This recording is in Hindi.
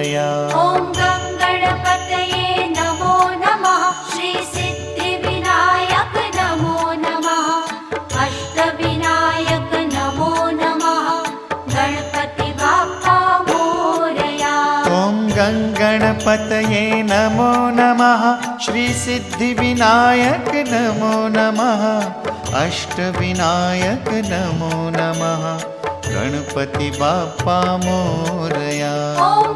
मोरया। ॐ गणपतये नमो नमः। श्री सिद्धिविनायक नमो नमः। अष्टविनायक नमो नमः। गणपति बाप्पा मोरया। ॐ गणपतये नमो नमः। श्री सिद्धिविनायक नमो नमः। अष्टविनायक नमो नमः। गणपति बाप्पा मोरया। ॐ